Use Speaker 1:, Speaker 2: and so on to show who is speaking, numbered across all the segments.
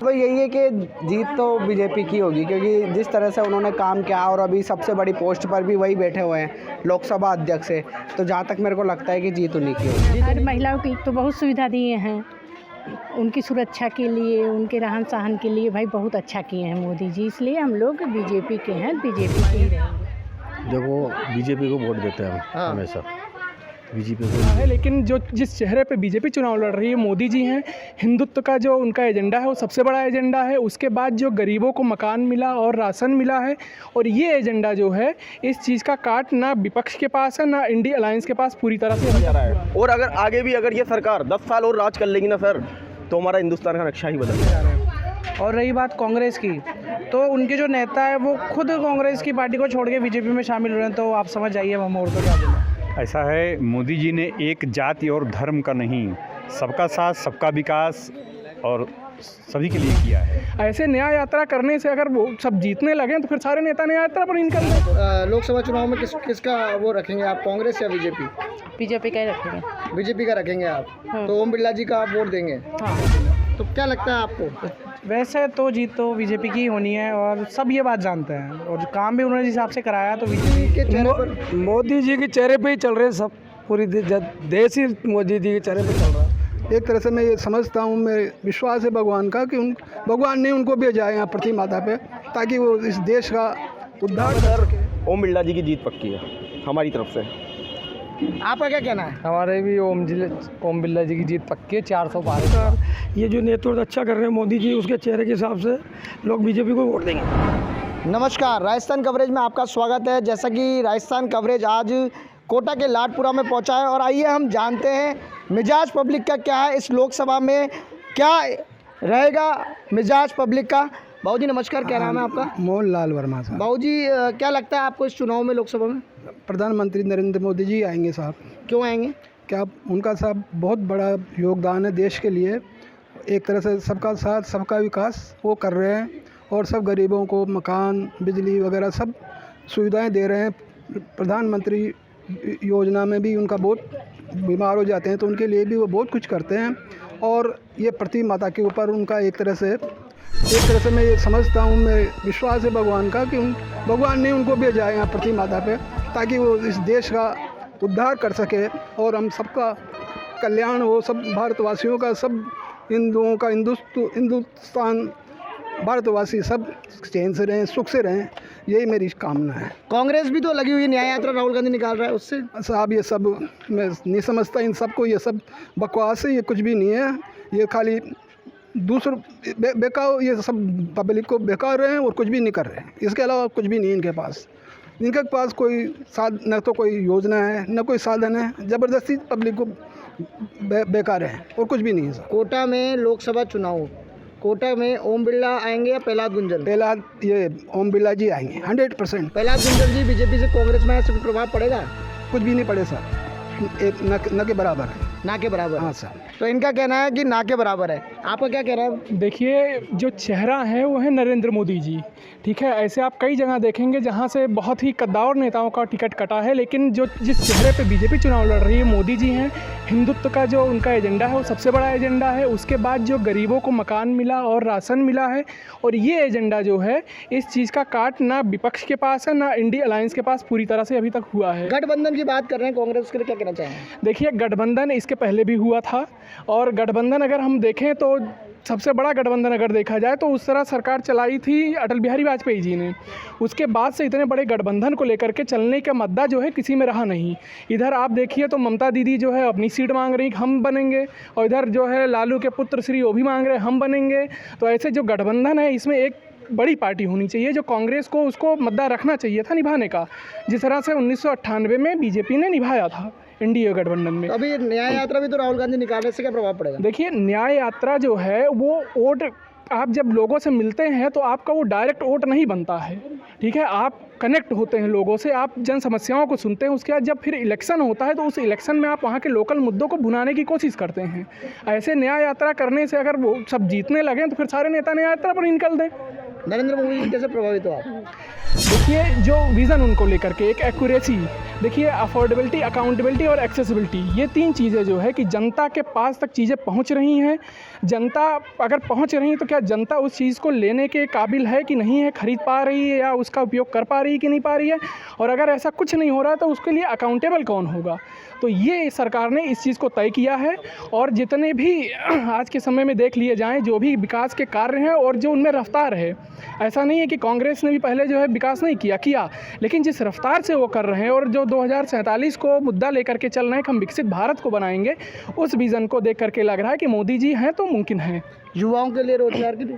Speaker 1: तो यही है कि जीत तो बीजेपी की होगी, क्योंकि जिस तरह से उन्होंने काम किया और अभी सबसे बड़ी पोस्ट पर भी वही बैठे हुए हैं लोकसभा अध्यक्ष से, तो जहाँ तक मेरे को लगता है कि जीत उन्हीं की होगी।
Speaker 2: हर महिलाओं की तो बहुत सुविधा दिए हैं, उनकी सुरक्षा के लिए, उनके रहन सहन के लिए भाई बहुत अच्छा किए हैं मोदी जी, इसलिए हम लोग बीजेपी के हैं, बीजेपी के ही रहेंगे।
Speaker 3: देखो बीजेपी को वोट देते हैं हम हमेशा, बीजेपी को
Speaker 4: है। लेकिन जो जिस चेहरे पे बीजेपी चुनाव लड़ रही है मोदी जी हैं, हिंदुत्व का जो उनका एजेंडा है वो सबसे बड़ा एजेंडा है। उसके बाद जो गरीबों को मकान मिला और राशन मिला है, और ये एजेंडा जो है इस चीज़ का काट ना विपक्ष के पास है ना इंडिया अलायंस के पास पूरी तरह से
Speaker 5: जा रहा है। और अगर आगे भी अगर ये सरकार 10 साल और राज कर लेगी ना सर, तो हमारा हिंदुस्तान का नक्शा ही बदल जाएगा।
Speaker 1: और रही बात कांग्रेस की, तो उनके जो नेता है वो खुद कांग्रेस की पार्टी को छोड़ के बीजेपी में शामिल हो रहे हैं, तो आप समझ जाइए हम और तो क्या बोलें।
Speaker 6: ऐसा है, मोदी जी ने एक जाति और धर्म का नहीं, सबका साथ सबका विकास और सभी के लिए किया है।
Speaker 4: ऐसे न्याय यात्रा करने से अगर वो सब जीतने लगे तो फिर सारे नेता न्याय यात्रा पर निकल गए।
Speaker 1: लोकसभा चुनाव में किसका वो रखेंगे आप, कांग्रेस या बीजेपी?
Speaker 2: बीजेपी का ही रखेंगे।
Speaker 1: बीजेपी का रखेंगे आप? तो ओम बिरला जी का आप वोट देंगे?
Speaker 2: हाँ।
Speaker 1: तो क्या लगता है आपको? वैसे तो जीत तो बीजेपी की होनी है और सब ये बात जानते हैं, और काम भी उन्होंने जिस हिसाब से कराया तो बीजेपी के चेहरे पर,
Speaker 7: मोदी जी के चेहरे पे ही चल रहे हैं सब, पूरी देश ही मोदी जी के चेहरे पे चल रहा है। एक तरह से मैं ये समझता हूँ, मेरे विश्वास है भगवान का कि भगवान ने उनको भेजा है यहाँ पृथ्वी माता पे, ताकि वो इस देश का उद्धार कर सके।
Speaker 5: ओम बिरला जी की जीत पक्की है हमारी तरफ से।
Speaker 1: आपका क्या कहना है?
Speaker 7: हमारे भी ओम बिरला जी की जीत पक्की है, 400 पार है। ये जो नेतृत्व अच्छा कर रहे हैं मोदी जी, उसके चेहरे के हिसाब से लोग बीजेपी को वोट देंगे।
Speaker 1: नमस्कार, राजस्थान कवरेज में आपका स्वागत है। जैसा कि राजस्थान कवरेज आज कोटा के लाडपुरा में पहुंचा है, और आइए हम जानते हैं मिजाज पब्लिक का क्या है, इस लोकसभा में क्या रहेगा मिजाज पब्लिक का। बाबू जी नमस्कार, क्या नाम है आपका?
Speaker 7: मोहन लाल वर्मा साहब।
Speaker 1: बाबू जी क्या लगता है आपको इस चुनाव में, लोकसभा में?
Speaker 7: प्रधानमंत्री नरेंद्र मोदी जी आएंगे साहब।
Speaker 1: क्यों आएंगे?
Speaker 7: क्या उनका साहब बहुत बड़ा योगदान है देश के लिए, एक तरह से सबका साथ सबका विकास वो कर रहे हैं, और सब गरीबों को मकान, बिजली वगैरह सब सुविधाएं दे रहे हैं। प्रधानमंत्री योजना में भी उनका बहुत, बीमार हो जाते हैं तो उनके लिए भी वो बहुत कुछ करते हैं, और ये पृथ्वी माता के ऊपर उनका एक तरह से मैं ये समझता हूँ, मेरे विश्वास है भगवान का कि भगवान ने उनको भेजा है यहाँ पृथ्वी माता पे, ताकि वो इस देश का उद्धार कर सके और हम सबका कल्याण हो, सब भारतवासियों का, सब हिंदुओं का, हिंदुस्तान भारतवासी सब चैन से रहें, सुख से रहें, यही मेरी कामना है।
Speaker 1: कांग्रेस भी तो लगी हुई न्याय यात्रा राहुल गांधी निकाल रहा है, उससे
Speaker 7: साहब ये सब मैं नहीं समझता, इन सबको ये सब बकवास है, ये कुछ भी नहीं है, ये खाली दूसरे बेकार, ये सब पब्लिक को बेकार रहे हैं और कुछ भी नहीं कर रहे हैं, इसके अलावा कुछ भी नहीं इनके पास कोई न तो कोई योजना है न कोई साधन है, ज़बरदस्ती पब्लिक को बेकार है और कुछ भी नहीं है सर।
Speaker 1: कोटा में लोकसभा चुनाव, कोटा में ओम बिरला आएंगे या प्रहलाद गुंजल?
Speaker 7: ये ओम बिरला जी आएंगे 100%।
Speaker 1: प्रहलाद गुंजल जी बीजेपी से कांग्रेस में ऐसे प्रभाव पड़ेगा?
Speaker 7: कुछ भी नहीं पड़े सर, एक न के बराबर है।
Speaker 1: ना के बराबर?
Speaker 7: हाँ सर।
Speaker 1: तो इनका कहना है कि ना के बराबर है, आपका क्या कहना है?
Speaker 4: देखिए, जो चेहरा है वो है नरेंद्र मोदी जी, ठीक है। ऐसे आप कई जगह देखेंगे जहां से बहुत ही कद्दावर नेताओं का टिकट कटा है, लेकिन जो जिस चेहरे पे बीजेपी चुनाव लड़ रही है मोदी जी हैं, हिंदुत्व का जो उनका एजेंडा है वो सबसे बड़ा एजेंडा है। उसके बाद जो गरीबों को मकान मिला और राशन मिला है, और ये एजेंडा जो है इस चीज़ का काट ना विपक्ष के पास है ना इंडिया अलायंस के पास पूरी तरह से अभी तक हुआ है।
Speaker 1: गठबंधन की बात कर रहे हैं कांग्रेस के लिए, क्या कहना चाहेंगे?
Speaker 4: देखिए, गठबंधन इसके पहले भी हुआ था, और गठबंधन अगर हम देखें तो सबसे बड़ा गठबंधन अगर देखा जाए तो उस तरह सरकार चलाई थी अटल बिहारी वाजपेयी जी ने। उसके बाद से इतने बड़े गठबंधन को लेकर के चलने का मुद्दा जो है किसी में रहा नहीं। इधर आप देखिए तो ममता दीदी जो है अपनी सीट मांग रही हम बनेंगे, और इधर जो है लालू के पुत्र श्री वो भी मांग रहे हम बनेंगे। तो ऐसे जो गठबंधन है इसमें एक बड़ी पार्टी होनी चाहिए, जो कांग्रेस को उसको मुद्दा रखना चाहिए था निभाने का, जिस तरह से 1998 में बीजेपी ने निभाया था एनडीए गठबंधन में।
Speaker 1: अभी न्याय यात्रा भी तो राहुल गांधी निकालने से क्या प्रभाव पड़ेगा?
Speaker 4: देखिए, न्याय यात्रा जो है वो वोट, आप जब लोगों से मिलते हैं तो आपका वो डायरेक्ट वोट नहीं बनता है, ठीक है। आप कनेक्ट होते हैं लोगों से, आप जन समस्याओं को सुनते हैं, उसके बाद जब फिर इलेक्शन होता है तो उस इलेक्शन में आप वहाँ के लोकल मुद्दों को भुनाने की कोशिश करते हैं। ऐसे न्याय यात्रा करने से अगर वो सब जीतने लगें तो फिर सारे नेता न्याय यात्रा पर निकल दें।
Speaker 1: नरेंद्र मोदी जी कैसे प्रभावित हो आप?
Speaker 4: देखिए जो विज़न उनको लेकर के एक एक्यूरेसी, देखिए अफोर्डेबिलिटी, अकाउंटेबिलिटी और एक्सेसिबिलिटी, ये 3 चीज़ें जो है कि जनता के पास तक चीज़ें पहुंच रही हैं। जनता अगर पहुंच रही है तो क्या जनता उस चीज़ को लेने के काबिल है कि नहीं है, ख़रीद पा रही है या उसका उपयोग कर पा रही है कि नहीं पा रही है, और अगर ऐसा कुछ नहीं हो रहा है तो उसके लिए अकाउंटेबल कौन होगा। तो ये सरकार ने इस चीज़ को तय किया है। और जितने भी आज के समय में देख लिए जाएँ, जो भी विकास के कार्य हैं और जो उनमें रफ्तार है, ऐसा नहीं है कि कांग्रेस ने भी पहले जो है विकास नहीं किया, लेकिन जिस रफ्तार से वो कर रहे हैं और जो 2047 को मुद्दा लेकर के चल रहे हैं कि हम विकसित भारत को बनाएंगे, उस विज़न को देख करके लग रहा है कि मोदी जी हैं तो मुमकिन है।
Speaker 1: युवाओं के लिए रोजगार की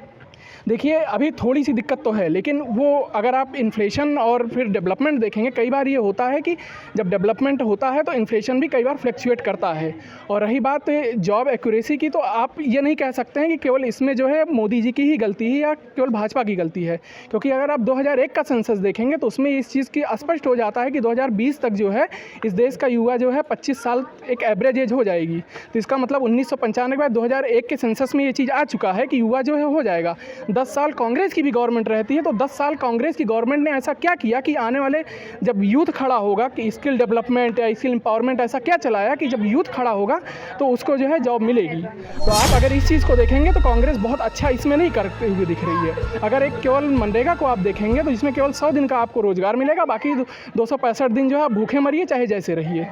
Speaker 4: देखिए अभी थोड़ी सी दिक्कत तो है, लेकिन वो अगर आप इन्फ्लेशन और फिर डेवलपमेंट देखेंगे, कई बार ये होता है कि जब डेवलपमेंट होता है तो इन्फ्लेशन भी कई बार फ्लक्चुएट करता है। और रही बात जॉब एक्यूरेसी की, तो आप ये नहीं कह सकते हैं कि केवल इसमें जो है मोदी जी की ही गलती है या केवल भाजपा की गलती है, क्योंकि अगर आप 2001 का सेंसस देखेंगे तो उसमें इस चीज़ की स्पष्ट हो जाता है कि 2020 तक जो है इस देश का युवा जो है 25 साल एक एवरेज एज हो जाएगी। तो इसका मतलब 1995 के बाद 2001 के सेंसस में ये चीज़ आ चुका है कि युवा जो है हो जाएगा। 10 साल कांग्रेस की भी गवर्नमेंट रहती है, तो 10 साल कांग्रेस की गवर्नमेंट ने ऐसा क्या किया कि आने वाले जब यूथ खड़ा होगा कि स्किल डेवलपमेंट या स्किल एम्पावरमेंट ऐसा क्या चलाया कि जब यूथ खड़ा होगा तो उसको जो है जॉब मिलेगी। तो आप अगर इस चीज़ को देखेंगे तो कांग्रेस बहुत अच्छा इसमें नहीं करते हुए दिख रही है। अगर एक केवल मनरेगा को आप देखेंगे तो इसमें केवल 100 दिन का आपको रोजगार मिलेगा, बाकी 265 दिन जो है भूखे मरिए चाहे जैसे रहिए।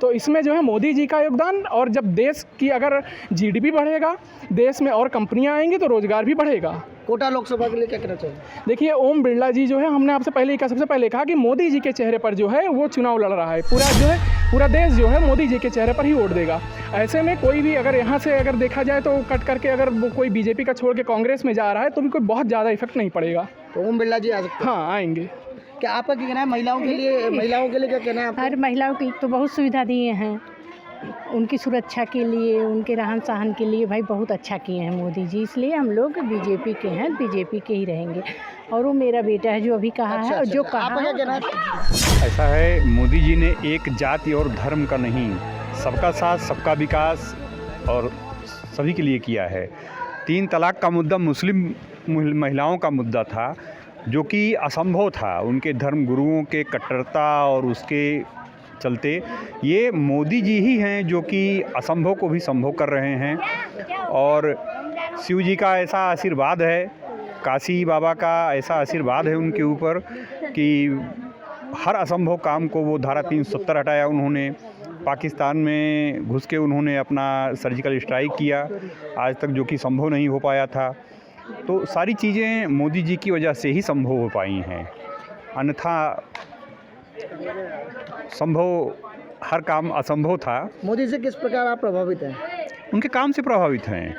Speaker 4: तो इसमें जो है मोदी जी का योगदान, और जब देश की अगर जीडीपी बढ़ेगा, देश में और कंपनियां आएंगी तो रोजगार भी बढ़ेगा।
Speaker 1: कोटा लोकसभा के लिए क्या कहना चाहिए?
Speaker 4: देखिए ओम बिरला जी जो है, हमने आपसे पहले सबसे पहले कहा कि मोदी जी के चेहरे पर जो है वो चुनाव लड़ रहा है, पूरा देश जो है मोदी जी के चेहरे पर ही वोट देगा। ऐसे में कोई भी अगर यहाँ से अगर देखा जाए तो कट करके अगर वो कोई बीजेपी का छोड़ के कांग्रेस में जा रहा है तो भी कोई बहुत ज़्यादा इफेक्ट नहीं पड़ेगा।
Speaker 1: तो ओम बिरला जी आ सकते हैं?
Speaker 4: हाँ आएंगे।
Speaker 1: क्या आपका क्या कहना है महिलाओं के लिए क्या कहना है आपका?
Speaker 2: हर महिलाओं की तो बहुत सुविधा दिए हैं, उनकी सुरक्षा के लिए, उनके रहन सहन के लिए भाई बहुत अच्छा किए हैं मोदी जी, इसलिए हम लोग बीजेपी के हैं, बीजेपी के ही रहेंगे। और वो मेरा बेटा है जो अभी कहा है और जो कहा
Speaker 1: आपका क्या कहना है?
Speaker 6: ऐसा है, मोदी जी ने एक जाति और धर्म का नहीं, सबका साथ सबका विकास और सभी के लिए किया है। 3 तलाक का मुद्दा मुस्लिम महिलाओं का मुद्दा था, जो कि असंभव था उनके धर्म गुरुओं के कट्टरता और उसके चलते। ये मोदी जी ही हैं जो कि असंभव को भी संभव कर रहे हैं। और शिव जी का ऐसा आशीर्वाद है, काशी बाबा का ऐसा आशीर्वाद है उनके ऊपर कि हर असंभव काम को वो धारा 370 हटाया उन्होंने। पाकिस्तान में घुस के उन्होंने अपना सर्जिकल स्ट्राइक किया आज तक, जो कि संभव नहीं हो पाया था। तो सारी चीज़ें मोदी जी की वजह से ही संभव हो पाई हैं, अन्यथा संभव हर काम असंभव था।
Speaker 1: मोदी से किस प्रकार आप प्रभावित हैं?
Speaker 6: उनके काम से प्रभावित हैं।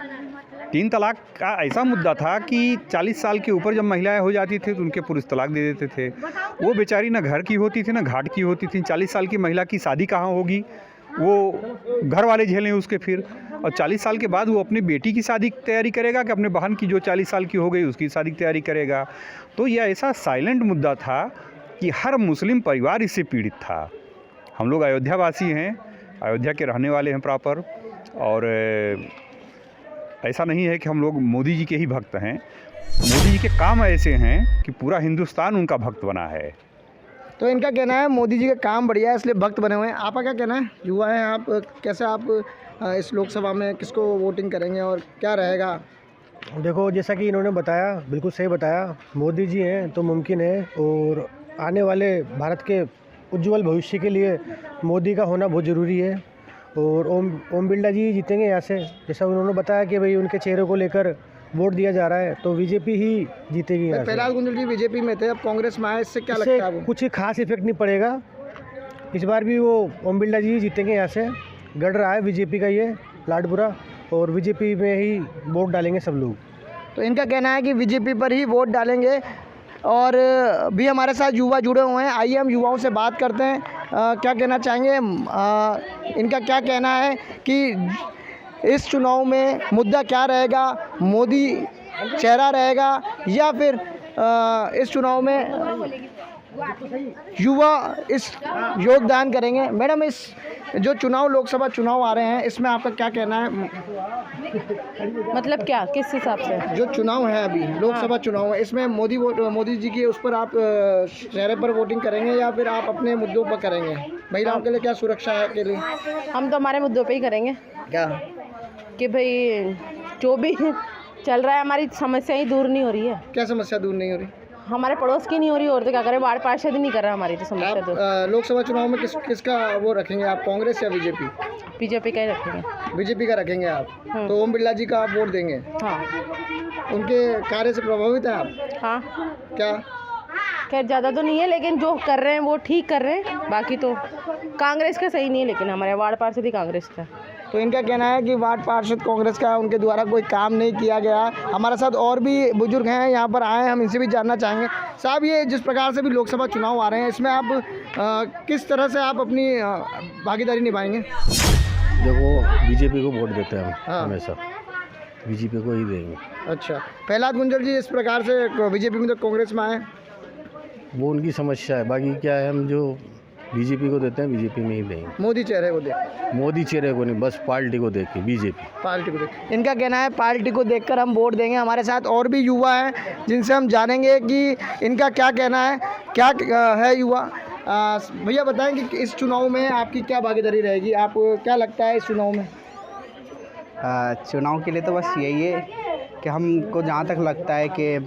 Speaker 6: 3 तलाक का ऐसा मुद्दा था कि 40 साल के ऊपर जब महिलाएं हो जाती थी तो उनके पुरुष तलाक दे देते थे। वो बेचारी ना घर की होती थी ना घाट की होती थी। 40 साल की महिला की शादी कहाँ होगी, वो घर वाले झेलें उसके फिर। और 40 साल के बाद वो अपनी बेटी की शादी की तैयारी करेगा कि अपने बहन की जो 40 साल की हो गई उसकी शादी की तैयारी करेगा। तो यह ऐसा साइलेंट मुद्दा था कि हर मुस्लिम परिवार इससे पीड़ित था। हम लोग अयोध्यावासी हैं, अयोध्या के रहने वाले हैं प्रॉपर, और ऐसा नहीं है कि हम लोग मोदी जी के ही भक्त हैं। मोदी जी के काम ऐसे हैं कि पूरा हिंदुस्तान उनका भक्त बना है।
Speaker 1: तो इनका कहना है मोदी जी का काम बढ़िया है इसलिए भक्त बने हुए हैं। आपका क्या कहना है? युवा हैं आप, कैसे आप इस लोकसभा में किसको वोटिंग करेंगे और क्या रहेगा?
Speaker 8: देखो, जैसा कि इन्होंने बताया, बिल्कुल सही बताया, मोदी जी हैं तो मुमकिन है। और आने वाले भारत के उज्जवल भविष्य के लिए मोदी का होना बहुत ज़रूरी है। और ओम बिरला जी जीतेंगे यहाँ से, जैसा उन्होंने बताया कि भाई उनके चेहरे को लेकर वोट दिया जा रहा है, तो बीजेपी ही जीतेगी यहाँ से।
Speaker 1: प्रहलाद गुंजल जी बीजेपी में थे, अब कांग्रेस में आए, इससे क्या लगता है आपको?
Speaker 8: कुछ खास इफेक्ट नहीं पड़ेगा, इस बार भी वो ओम बिरला जी जीतेंगे यहाँ से। गढ़ रहा है बीजेपी का ये लाडपुरा, और बीजेपी में ही वोट डालेंगे सब लोग।
Speaker 1: तो इनका कहना है कि बीजेपी पर ही वोट डालेंगे। और भी हमारे साथ युवा जुड़े हुए हैं, आइए हम युवाओं से बात करते हैं। क्या कहना चाहेंगे? इनका क्या कहना है कि इस चुनाव में मुद्दा क्या रहेगा? मोदी चेहरा रहेगा या फिर इस चुनाव में युवा इस योगदान करेंगे? मैडम, इस जो चुनाव लोकसभा चुनाव आ रहे हैं इसमें आपका क्या कहना है?
Speaker 2: मतलब क्या, किस हिसाब से?
Speaker 1: जो चुनाव है अभी लोकसभा चुनाव है, इसमें मोदी जी के उस पर आप चेहरे पर वोटिंग करेंगे या फिर आप अपने मुद्दों पर करेंगे? महिलाओं के लिए क्या सुरक्षा है के लिए?
Speaker 2: हम तो हमारे मुद्दों पे ही करेंगे।
Speaker 1: क्या
Speaker 2: कि भाई जो भी चल रहा है हमारी समस्या ही दूर नहीं हो रही है।
Speaker 1: क्या समस्या दूर नहीं हो रही?
Speaker 2: हमारे पड़ोस की नहीं हो रही और तो क्या करें, वार्ड पार्षद ही नहीं कर रहा हमारी तो समस्या
Speaker 1: आप
Speaker 2: दूर।
Speaker 1: लोकसभा चुनाव में किसका वो रखेंगे आप, कांग्रेस या बीजेपी?
Speaker 2: बीजेपी का ही रखेंगे।
Speaker 1: बीजेपी का रखेंगे आप? तो ओम बिरला जी का आप वोट देंगे?
Speaker 2: हाँ।
Speaker 1: उनके कार्य से प्रभावित हैं आप?
Speaker 2: हाँ।
Speaker 1: क्या?
Speaker 2: खैर ज़्यादा तो नहीं है, लेकिन जो कर रहे हैं वो ठीक कर रहे हैं। बाकी तो कांग्रेस का सही नहीं है, लेकिन हमारे वार्ड पार्षद ही कांग्रेस का।
Speaker 1: तो इनका कहना है कि वार्ड पार्षद कांग्रेस का, उनके द्वारा कोई काम नहीं किया गया। हमारे साथ और भी बुजुर्ग हैं यहाँ पर आए, हम इनसे भी जानना चाहेंगे। साहब, ये जिस प्रकार से भी लोकसभा चुनाव आ रहे हैं इसमें आप किस तरह से आप अपनी भागीदारी निभाएंगे?
Speaker 3: देखो, बीजेपी को वोट देते हैं हम
Speaker 1: हाँ।
Speaker 3: हमेशा, बीजेपी को ही देंगे।
Speaker 1: अच्छा, प्रहलाद गुंजर जी इस प्रकार से बीजेपी में तो कांग्रेस में आए,
Speaker 3: वो उनकी समस्या है, बाकी क्या है, हम जो बीजेपी को देते हैं बीजेपी में ही देंगे।
Speaker 1: मोदी चेहरे को देख?
Speaker 3: मोदी चेहरे को नहीं, बस पार्टी को देख के, बीजेपी
Speaker 1: पार्टी को देख। इनका कहना है पार्टी को देखकर हम वोट देंगे। हमारे साथ और भी युवा हैं जिनसे हम जानेंगे कि इनका क्या कहना है, क्या है युवा। भैया बताएं कि इस चुनाव में आपकी क्या भागीदारी रहेगी, आपको क्या लगता है इस चुनाव में?
Speaker 9: चुनाव के लिए तो बस यही है कि हमको जहाँ तक लगता है कि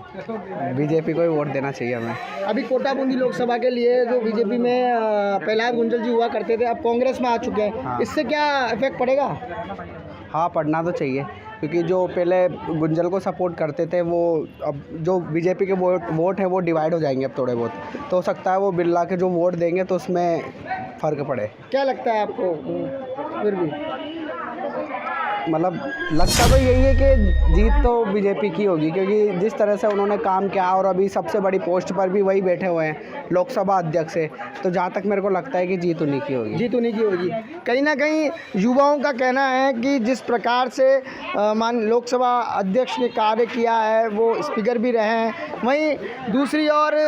Speaker 9: बीजेपी को ही वोट देना चाहिए हमें।
Speaker 1: अभी कोटा बूंदी लोकसभा के लिए जो बीजेपी में प्रहलाद गुंजल जी हुआ करते थे, अब कांग्रेस में आ चुके हैं।
Speaker 9: हाँ।
Speaker 1: इससे क्या इफेक्ट पड़ेगा?
Speaker 9: हाँ, पढ़ना तो चाहिए, क्योंकि जो पहले गुंजल को सपोर्ट करते थे वो अब जो बीजेपी के वोट हैं वो डिवाइड हो जाएंगे अब थोड़े बहुत। तो हो सकता है वो बिरला के जो वोट देंगे तो उसमें फ़र्क पड़े।
Speaker 1: क्या लगता है आपको? फिर भी
Speaker 9: मतलब लगता तो यही है कि जीत तो बीजेपी की होगी, क्योंकि जिस तरह से उन्होंने काम किया और अभी सबसे बड़ी पोस्ट पर भी वही बैठे हुए हैं लोकसभा अध्यक्ष से, तो जहाँ तक मेरे को लगता है कि जीत उन्हीं की होगी।
Speaker 1: जीत उन्हीं की होगी। कहीं ना कहीं युवाओं का कहना है कि जिस प्रकार से लोकसभा अध्यक्ष ने कार्य किया है, वो स्पीकर भी रहे हैं, वहीं दूसरी ओर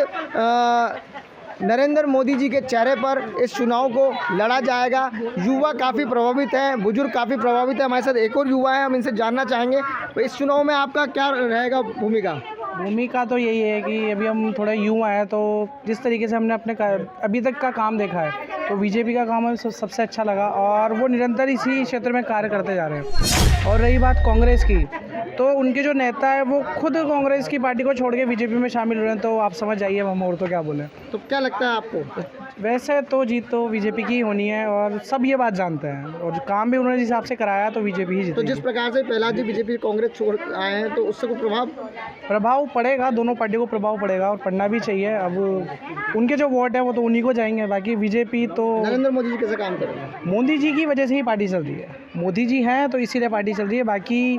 Speaker 1: नरेंद्र मोदी जी के चेहरे पर इस चुनाव को लड़ा जाएगा। युवा काफ़ी प्रभावित हैं, बुजुर्ग काफ़ी प्रभावित हैं। हमारे साथ एक और युवा है, हम इनसे जानना चाहेंगे तो इस चुनाव में आपका क्या रहेगा भूमिका?
Speaker 4: तो यही है कि अभी हम थोड़ा युवा हैं, तो जिस तरीके से हमने अपने अभी तक का काम देखा है तो बीजेपी का काम हमें सबसे अच्छा लगा और वो निरंतर इसी क्षेत्र में कार्य करते जा रहे हैं। और रही बात कांग्रेस की, तो उनके जो नेता है वो खुद कांग्रेस की पार्टी को छोड़ के बीजेपी में शामिल हो रहे हैं, तो आप समझ जाइए हम और तो क्या बोलें।
Speaker 1: तो क्या लगता है आपको?
Speaker 4: वैसे तो जीत तो बीजेपी की ही होनी है और सब ये बात जानते हैं, और जो काम भी उन्होंने जिस हिसाब से कराया तो बीजेपी ही जीतेगी।
Speaker 1: तो जिस प्रकार से प्रहलाद जी बीजेपी कांग्रेस छोड़ आए हैं तो उससे कोई
Speaker 4: प्रभाव पड़ेगा, दोनों पार्टियों को प्रभाव पड़ेगा और पड़ना भी चाहिए। अब उनके जो वोट है वो तो उन्हीं को जाएंगे, बाकी बीजेपी तो
Speaker 1: नरेंद्र मोदी जी कैसे काम करेंगे?
Speaker 4: मोदी जी की वजह से ही पार्टी चल रही है, मोदी जी हैं तो इसीलिए पार्टी चल रही है। बाकी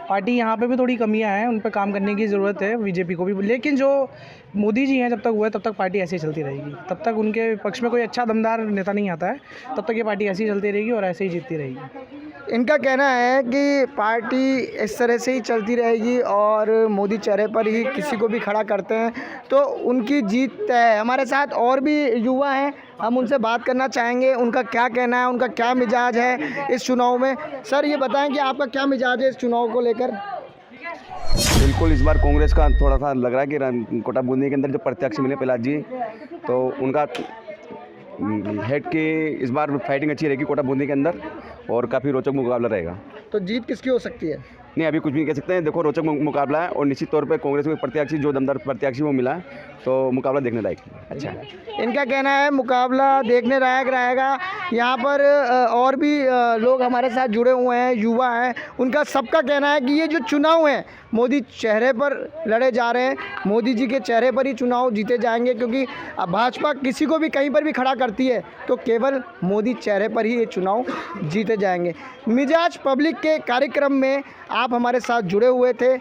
Speaker 4: पार्टी यहाँ पे भी थोड़ी कमियां हैं, उन पर काम करने की ज़रूरत है बीजेपी को भी, लेकिन जो मोदी जी हैं जब तक हुए तब तक पार्टी ऐसे ही चलती रहेगी, तब तक उनके पक्ष में कोई अच्छा दमदार नेता नहीं आता है, तब तक ये पार्टी ऐसे ही चलती रहेगी और ऐसे ही जीतती रहेगी।
Speaker 1: इनका कहना है कि पार्टी इस तरह से ही चलती रहेगी और मोदी चेहरे पर ही किसी को भी खड़ा करते हैं तो उनकी जीत तय है। हमारे साथ और भी युवा हैं, हम उनसे बात करना चाहेंगे, उनका क्या कहना है, उनका क्या मिजाज है इस चुनाव में। सर, ये बताएं कि आपका क्या मिजाज है इस चुनाव को लेकर?
Speaker 5: बिल्कुल, इस बार कांग्रेस का थोड़ा सा लग रहा है कि कोटा बूंदी के अंदर जो प्रत्याशी मिले प्रहलाद जी, तो उनका हेड की इस बार फाइटिंग अच्छी रहेगी कोटा बूंदी के अंदर और काफ़ी रोचक मुकाबला रहेगा।
Speaker 1: तो जीत किसकी हो सकती है?
Speaker 5: नहीं, अभी कुछ भी कह सकते हैं। देखो, रोचक मुकाबला है और निश्चित तौर पे कांग्रेस के प्रत्याशी जो दमदार प्रत्याशी वो मिला है, तो मुकाबला देखने लायक है। अच्छा,
Speaker 1: इनका कहना है मुकाबला देखने लायक रहेगा। यहाँ पर और भी लोग हमारे साथ जुड़े हुए हैं, युवा हैं, उनका सबका कहना है कि ये जो चुनाव है मोदी चेहरे पर लड़े जा रहे हैं, मोदी जी के चेहरे पर ही चुनाव जीते जाएंगे, क्योंकि भाजपा किसी को भी कहीं पर भी खड़ा करती है तो केवल मोदी चेहरे पर ही ये चुनाव जीते जाएंगे। मिजाज पब्लिक के कार्यक्रम में आप हमारे साथ जुड़े हुए थे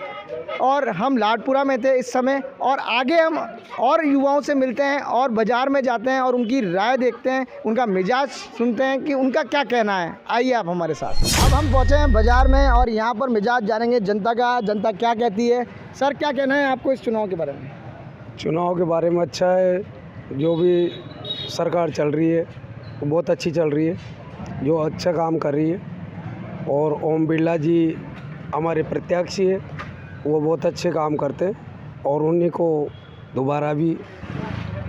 Speaker 1: और हम लाडपुरा में थे इस समय, और आगे हम और युवाओं से मिलते हैं और बाज़ार में जाते हैं और उनकी राय देखते हैं, उनका मिजाज सुनते हैं कि उनका क्या कहना है। आइए आप हमारे साथ। अब हम पहुँचे हैं बाज़ार में और यहाँ पर मिजाज जानेंगे जनता का, जनता क्या कहती है। सर, क्या कहना है आपको इस चुनाव के बारे में?
Speaker 7: चुनाव के बारे में अच्छा है, जो भी सरकार चल रही है वो बहुत अच्छी चल रही है।
Speaker 9: जो अच्छा काम कर रही है, और ओम बिरला जी हमारे प्रत्याशी है, वो बहुत अच्छे काम करते हैं और उन्हीं को दोबारा भी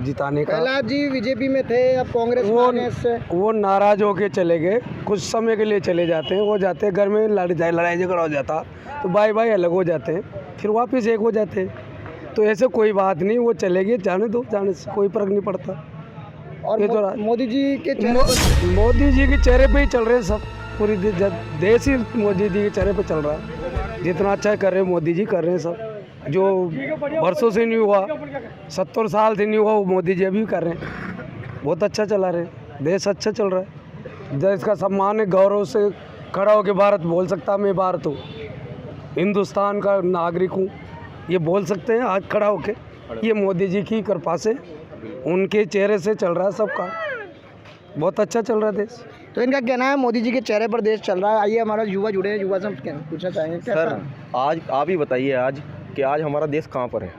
Speaker 9: जिताने का।
Speaker 1: प्रहलाद जी बीजेपी में थे, अब कांग्रेस में आ गए इससे।
Speaker 9: वो नाराज़ होके चले गए, कुछ समय के लिए चले जाते हैं, वो जाते हैं घर में लड़ाई झगड़ा हो जाता तो भाई भाई अलग हो जाते हैं, फिर वापस एक हो जाते हैं। तो ऐसे कोई बात नहीं, वो चले गए, जाने दो, जाने से कोई फर्क नहीं पड़ता।
Speaker 1: और
Speaker 9: ये तो
Speaker 1: मोदी जी के चेहरे पर
Speaker 9: मोदी जी के चेहरे पे ही चल रहे हैं सब, पूरी देश ही मोदी जी के चेहरे पे चल रहा है। जितना अच्छा कर रहे हैं मोदी जी कर रहे हैं सब, जो बरसों से नहीं हुआ, 70 साल से नहीं हुआ, वो मोदी जी अभी कर रहे हैं। बहुत अच्छा चला रहे हैं, देश अच्छा चल रहा है। देश का सम्मान है, गौरव से खड़ा होकर भारत बोल सकता मैं भारत हूँ, हिंदुस्तान का नागरिक हूँ, ये बोल सकते हैं आज खड़ा होके। ये मोदी जी की कृपा से, उनके चेहरे से चल रहा है सबका, बहुत अच्छा चल रहा है देश।
Speaker 1: तो इनका कहना है मोदी जी के चेहरे पर देश चल रहा है। आइए हमारा युवा जुड़े हैं, युवा से हम पूछना चाहेंगे
Speaker 10: सर, आज आप ही बताइए आज कि आज हमारा देश कहाँ पर है।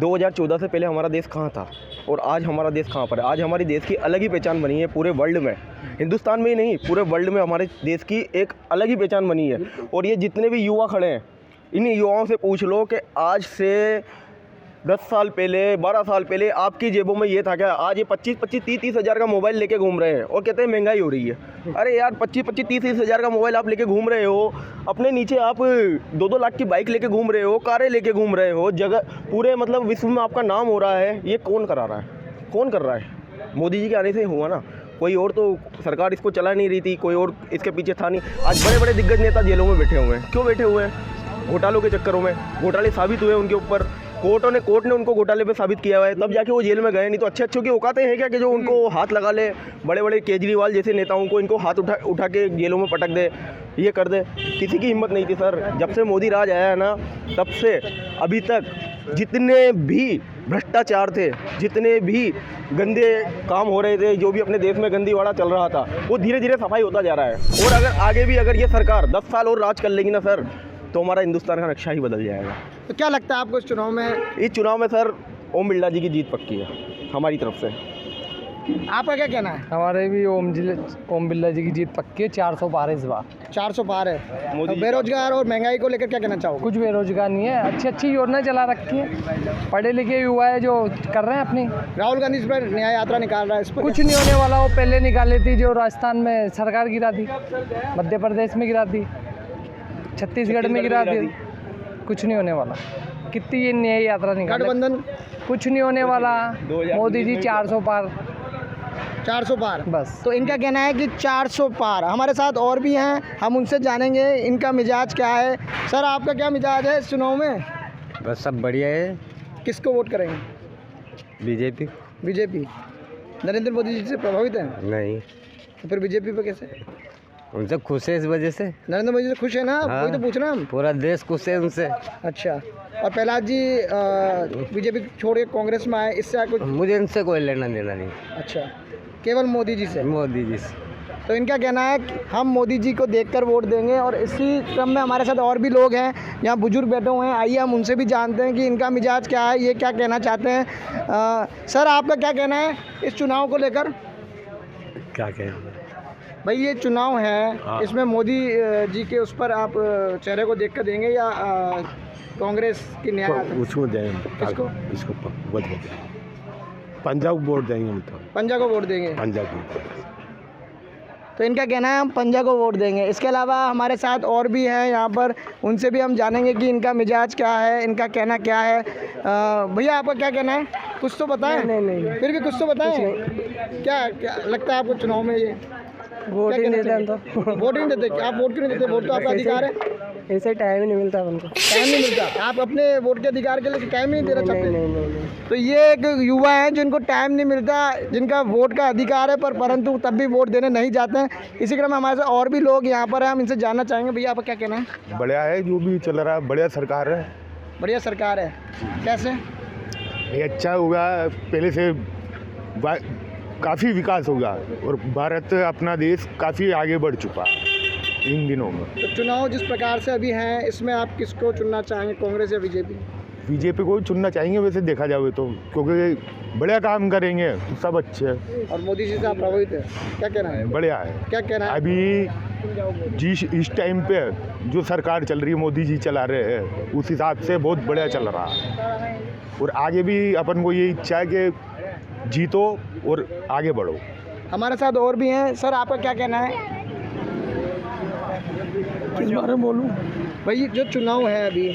Speaker 10: 2014 से पहले हमारा देश कहाँ था और आज हमारा देश कहाँ पर है। आज हमारी देश की अलग ही पहचान बनी है पूरे वर्ल्ड में, हिंदुस्तान में ही नहीं पूरे वर्ल्ड में हमारे देश की एक अलग ही पहचान बनी है। और ये जितने भी युवा खड़े हैं, इन युवाओं से पूछ लो कि आज से 10 साल पहले, 12 साल पहले आपकी जेबों में ये था क्या? आज ये 25-30 हज़ार का मोबाइल लेके घूम रहे हैं और कहते हैं महंगाई हो रही है। अरे यार 25-30 हज़ार का मोबाइल आप लेके घूम रहे हो, अपने नीचे आप 2-2 लाख की बाइक लेके घूम रहे हो, कारें लेके घूम रहे हो, जगह पूरे मतलब विश्व में आपका नाम हो रहा है। ये कौन करा रहा है? कौन कर रहा है? मोदी जी के आने से हुआ ना, कोई और तो सरकार इसको चला नहीं रही थी, कोई और इसके पीछे था नहीं। आज बड़े बड़े दिग्गज नेता जेलों में बैठे हुए हैं। क्यों बैठे हुए हैं? घोटालों के चक्करों में। घोटाले साबित हुए उनके ऊपर, कोर्ट ने उनको घोटाले पे साबित किया हुआ है, तब जाके वो जेल में गए। नहीं तो अच्छे अच्छों की औकातें हैं क्या कि जो उनको हाथ लगा ले? बड़े बड़े केजरीवाल जैसे नेताओं को इनको हाथ उठा के जेलों में पटक दे, ये कर दे। किसी की हिम्मत नहीं थी सर। जब से मोदी राज आया है ना, तब से अभी तक जितने भी भ्रष्टाचार थे, जितने भी गंदे काम हो रहे थे, जो भी अपने देश में गंदीवाड़ा चल रहा था, वो धीरे धीरे सफाई होता जा रहा है। और अगर आगे भी अगर ये सरकार 10 साल और राज कर लेगी ना सर, तो हमारा हिंदुस्तान का नक्शा ही बदल जाएगा।
Speaker 1: तो क्या लगता है आपको इस चुनाव में?
Speaker 10: इस चुनाव में सर ओम बिरला जी की जीत पक्की है हमारी तरफ से।
Speaker 1: आपका क्या कहना है?
Speaker 11: हमारे भी ओम बिरला जी की जीत पक्की है। 400 पार है इस बार।
Speaker 1: 400 पार है। तो बेरोजगार और महंगाई को लेकर क्या कहना चाहोगे?
Speaker 11: कुछ बेरोजगार नहीं है, अच्छी अच्छी योजना चला रखी है। पढ़े लिखे युवा है जो कर रहे हैं अपनी।
Speaker 1: राहुल गांधी इस पर न्याय यात्रा निकाल रहा है, इस पर
Speaker 11: कुछ नहीं होने वाला। वो पहले निकाली थी जो राजस्थान में सरकार गिरा दी, मध्य प्रदेश में गिरा दी, छत्तीसगढ़ में गिरा दी। कुछ नहीं होने वाला। कितनी ये न्याय यात्रा निकाल,
Speaker 1: गठबंधन
Speaker 11: कुछ नहीं होने वाला। मोदी जी 400 पार।
Speaker 1: 400 पार
Speaker 11: बस।
Speaker 1: तो इनका कहना है कि 400 पार। हमारे साथ और भी हैं, हम उनसे जानेंगे इनका मिजाज क्या है। सर आपका क्या मिजाज है इस चुनाव में?
Speaker 3: बस सब बढ़िया है।
Speaker 1: किसको वोट करेंगे?
Speaker 3: बीजेपी।
Speaker 1: बीजेपी। नरेंद्र मोदी जी से प्रभावित हैं?
Speaker 3: नहीं,
Speaker 1: तो फिर बीजेपी पे कैसे?
Speaker 3: उनसे खुश है इस वजह से।
Speaker 1: नरेंद्र मोदी से खुश है ना?
Speaker 3: हाँ,
Speaker 1: वही तो पूछ रहे हैं हम।
Speaker 3: पूरा देश खुश है उनसे।
Speaker 1: अच्छा, और प्रहलाद जी बीजेपी छोड़ के कांग्रेस में आए, इससे कुछ?
Speaker 3: मुझे इनसे कोई लेना देना नहीं।
Speaker 1: अच्छा, केवल मोदी जी से?
Speaker 3: मोदी जी से।
Speaker 1: तो इनका कहना है कि हम मोदी जी को देखकर वोट देंगे। और इसी क्रम में हमारे साथ और भी लोग हैं, यहाँ बुजुर्ग बैठे हुए हैं। आइए हम उनसे भी जानते हैं कि इनका मिजाज क्या है, ये क्या कहना चाहते हैं। सर आपका क्या कहना है इस चुनाव को लेकर?
Speaker 3: क्या कहें
Speaker 1: भाई ये चुनाव है,
Speaker 3: हाँ।
Speaker 1: इसमें मोदी जी के उस पर आप चेहरे को देखकर देंगे या कांग्रेस की न्याय?
Speaker 3: उसको देंगे।
Speaker 1: किसको?
Speaker 3: इसको पंजाब वोट देंगे हम। तो
Speaker 1: पंजा को वोट देंगे।
Speaker 3: पंजाब को।
Speaker 1: तो इनका कहना है हम पंजा को वोट देंगे। इसके अलावा हमारे साथ और भी हैं यहाँ पर, उनसे भी हम जानेंगे कि इनका मिजाज क्या है, इनका कहना क्या है। भैया आपका क्या कहना है? कुछ तो बताएं।
Speaker 11: नहीं।
Speaker 1: फिर भी कुछ तो बताएं। क्या लगता है आपको चुनाव में? ये
Speaker 11: वोट ही नहीं देते। तो
Speaker 1: वोट ही नहीं देते? आप वोट क्यों नहीं देते? वोट तो आपका अधिकार है।
Speaker 11: ऐसे टाइम ही नहीं मिलता उनको।
Speaker 1: टाइम नहीं मिलता? आप अपने वोट के अधिकार के लिए टाइम नहीं देना चाहते?
Speaker 11: नहीं।
Speaker 1: तो ये एक युवा हैं जिनको टाइम नहीं मिलता, जिनका वोट का अधिकार है परंतु तब भी वोट देने नहीं जाते हैं। इसी क्रम में हमारे साथ और भी लोग यहाँ पर हैं, हम इनसे जानना चाहेंगे। भैया आपका क्या कहना है?
Speaker 12: बढ़िया है, जो भी चल रहा है बढ़िया सरकार है।
Speaker 1: बढ़िया सरकार है। कैसे?
Speaker 12: ये अच्छा होगा, पहले से काफ़ी विकास होगा और भारत अपना देश काफ़ी आगे बढ़ चुका इन दिनों में।
Speaker 1: तो चुनाव जिस प्रकार से अभी हैं, इसमें आप किसको चुनना चाहेंगे, कांग्रेस या बीजेपी?
Speaker 12: बीजेपी को ही चुनना चाहेंगे वैसे देखा जाए तो, क्योंकि बढ़िया काम करेंगे तो सब अच्छे हैं।
Speaker 1: और मोदी जी से आप प्रभावित है, क्या कहना है?
Speaker 12: बढ़िया है।
Speaker 1: क्या कहना है?
Speaker 12: अभी जिस इस टाइम पे जो सरकार चल रही है, मोदी जी चला रहे हैं, उस हिसाब से बहुत बढ़िया चल रहा है। और आगे भी अपन को ये इच्छा है कि जीतो और आगे बढ़ो।
Speaker 1: हमारे साथ और भी हैं। सर, आपका क्या कहना है?
Speaker 7: किस बारे में बोलूँ?
Speaker 1: भाई जो चुनाव है अभी,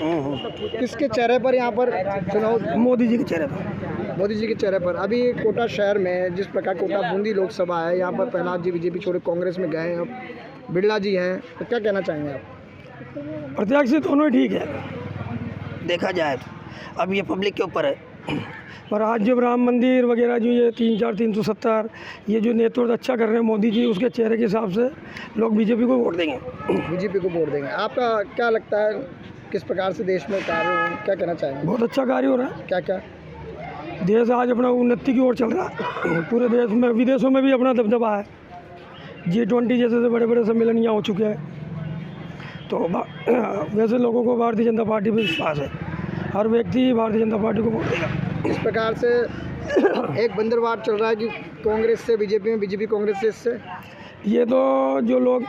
Speaker 1: किसके चेहरे पर यहाँ पर चुनाव?
Speaker 7: मोदी जी के चेहरे पर।
Speaker 1: मोदी जी के चेहरे पर। अभी कोटा शहर में, जिस प्रकार कोटा बूंदी लोकसभा है, यहाँ पर प्रहलाद जी बीजेपी छोड़े कांग्रेस में गए हैं, अब बिरला जी हैं, तो क्या कहना चाहेंगे आप?
Speaker 7: प्रत्याशी दोनों ही ठीक है देखा जाए तो। अब ये पब्लिक के ऊपर है। और आज जब राम मंदिर वगैरह जो ये 370 ये जो नेतृत्व अच्छा कर रहे हैं मोदी जी, उसके चेहरे के हिसाब से लोग बीजेपी को वोट देंगे।
Speaker 1: बीजेपी को वोट देंगे। आपका क्या लगता है, किस प्रकार से देश में कार्य हो, क्या कहना चाहेंगे?
Speaker 7: बहुत अच्छा कार्य हो रहा है।
Speaker 1: क्या क्या?
Speaker 7: देश आज अपना उन्नति की ओर चल रहा है। पूरे देश में, विदेशों में भी अपना दबदबा है। G20 जैसे बड़े बड़े सम्मेलन यहाँ हो चुके हैं। तो वैसे लोगों को भारतीय जनता पार्टी पर विश्वास है। हर व्यक्ति भारतीय जनता पार्टी को वोट देगा।
Speaker 1: इस प्रकार से एक बंदरवाट चल रहा है कि कांग्रेस से बीजेपी में, बीजेपी कांग्रेस से, इससे
Speaker 7: ये तो जो लोग,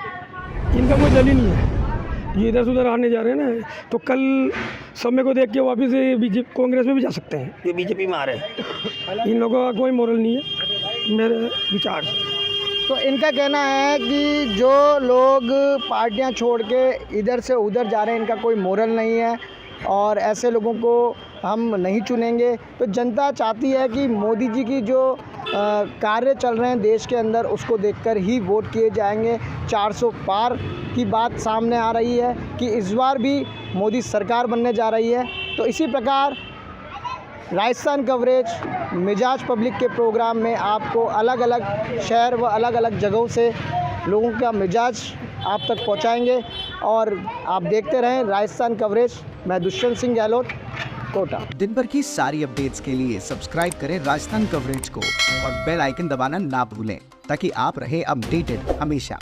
Speaker 7: इनका कोई दल ही नहीं है, ये इधर से उधर आने जा रहे हैं ना, तो कल समय को देख के वापस बीजेपी कांग्रेस में भी जा सकते हैं। ये बीजेपी में आ रहे हैं। इन लोगों का कोई मोरल नहीं है मेरे विचार से।
Speaker 1: तो इनका कहना है कि जो लोग पार्टियां छोड़ के इधर से उधर जा रहे हैं, इनका कोई मोरल नहीं है और ऐसे लोगों को हम नहीं चुनेंगे। तो जनता चाहती है कि मोदी जी की जो कार्य चल रहे हैं देश के अंदर, उसको देखकर ही वोट किए जाएंगे। 400 पार की बात सामने आ रही है कि इस बार भी मोदी सरकार बनने जा रही है। तो इसी प्रकार राजस्थान कवरेज मिजाज पब्लिक के प्रोग्राम में आपको अलग अलग शहर व अलग अलग जगहों से लोगों का मिजाज आप तक पहुंचाएंगे और आप देखते रहें राजस्थान कवरेज। मैं दुष्यंत सिंह गहलोत, कोटा।
Speaker 13: दिन भर की सारी अपडेट्स के लिए सब्सक्राइब करें राजस्थान कवरेज को और बेल आइकन दबाना ना भूलें ताकि आप रहे अपडेटेड हमेशा।